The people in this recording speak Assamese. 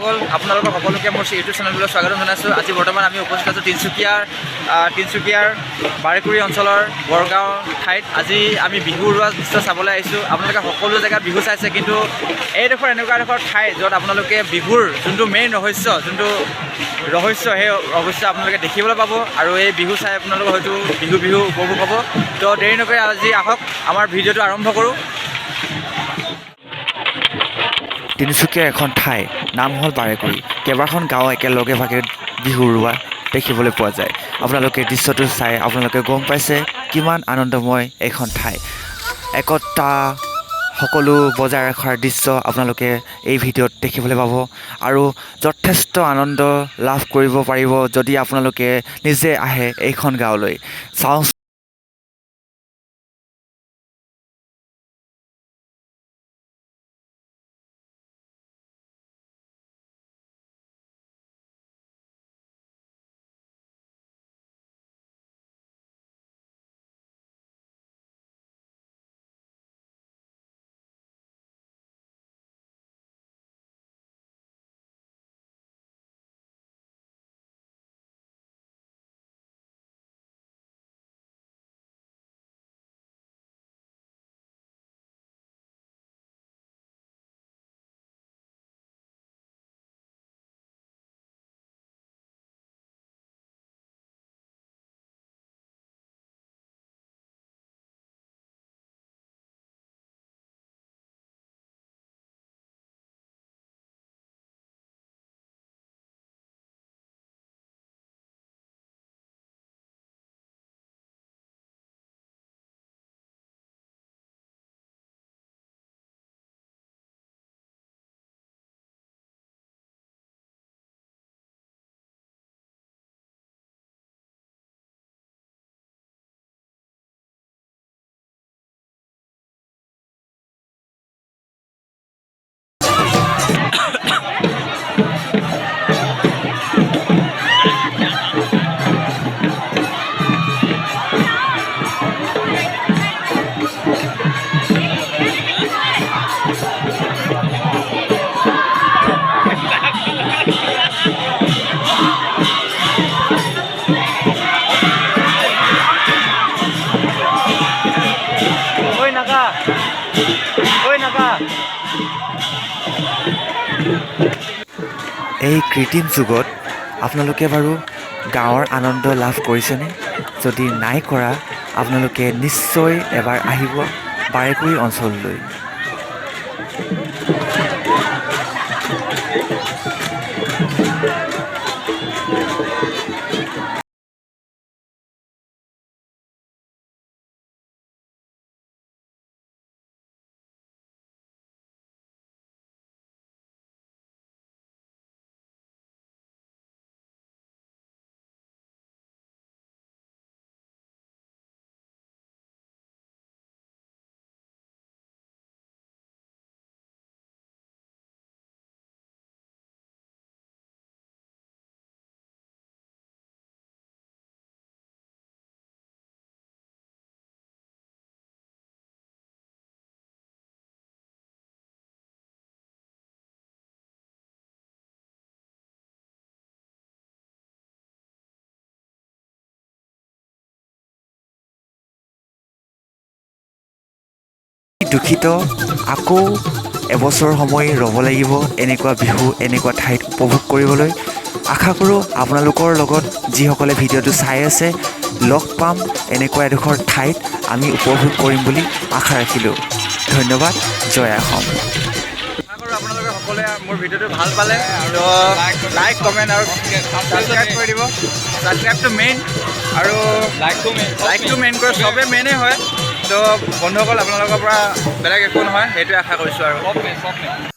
বন্ধুসকল আপোনালোকক সকলোকে মোৰ ইউটিউব চেনেললৈ স্বাগতম জনাইছোঁ। আজি বৰ্তমান আমি উপস্থিত আছোঁ তিনিচুকীয়াৰ বাৰেকুৰি অঞ্চলৰ বৰগাঁও ঠাইত। আজি আমি বিহু উৰুৱা দৃশ্য চাবলৈ আহিছোঁ। আপোনালোকে সকলো জেগাত বিহু চাইছে, কিন্তু এইডোখৰ এনেকুৱা এডোখৰ ঠাই য'ত আপোনালোকে বিহুৰ যোনটো মেইন ৰহস্য সেই ৰহস্য আপোনালোকে দেখিবলৈ পাব, আৰু এই বিহু চাই আপোনালোকে হয়তো বিহু উপভোগ হ'ব। তো দেৰি নকৰি আজি আহক আমাৰ ভিডিঅ'টো আৰম্ভ কৰোঁ। তিনিচুকীয়াৰ এখন ঠাই নাম হ'ল বাৰেকুৰি। কেইবাখন গাঁও একেলগে ভাগে বিহু উৰুৱা দেখিবলৈ পোৱা যায়। আপোনালোকে দৃশ্যটো চাই আপোনালোকে গম পাইছে কিমান আনন্দময় এইখন ঠাই। একতা সকলো বজাই ৰখাৰ দৃশ্য আপোনালোকে এই ভিডিঅ'ত দেখিবলৈ পাব, আৰু যথেষ্ট আনন্দ লাভ কৰিব পাৰিব যদি আপোনালোকে নিজে আহে এইখন গাঁৱলৈ। চাওঁ এই কৃত্ৰিম যুগত আপোনালোকে বাৰু গাঁৱৰ আনন্দ লাভ কৰিছেনে? যদি নাই কৰা, আপোনালোকে নিশ্চয় এবাৰ আহিব বাৰেকুৰি অঞ্চললৈ। দুখিত আকৌ এবছৰ সময় ৰ'ব লাগিব এনেকুৱা বিহু এনেকুৱা ঠাইত উপভোগ কৰিবলৈ। আশা কৰোঁ আপোনালোকৰ লগত যিসকলে ভিডিঅ'টো চাই আছে লগ পাম এনেকুৱা এডোখৰ ঠাইত আমি উপভোগ কৰিম বুলি আশা ৰাখিলোঁ। ধন্যবাদ। জয় অসম। আশা কৰোঁ আপোনালোকে সকলোৱে মোৰ ভিডিঅ'টো ভাল পালে, আৰু লাইক কমেণ্ট আৰু ছাবস্ক্ৰাইব কৰি দিব। ছাবস্ক্ৰাইবটো মেইন, আৰু লাইকটো মেইন কৰি চবেই মেইনেই হয়। তো বন্ধুসকল, আপোনালোকৰ পৰা বেলেগ একো নহয়, সেইটোৱে আশা কৰিছোঁ আৰু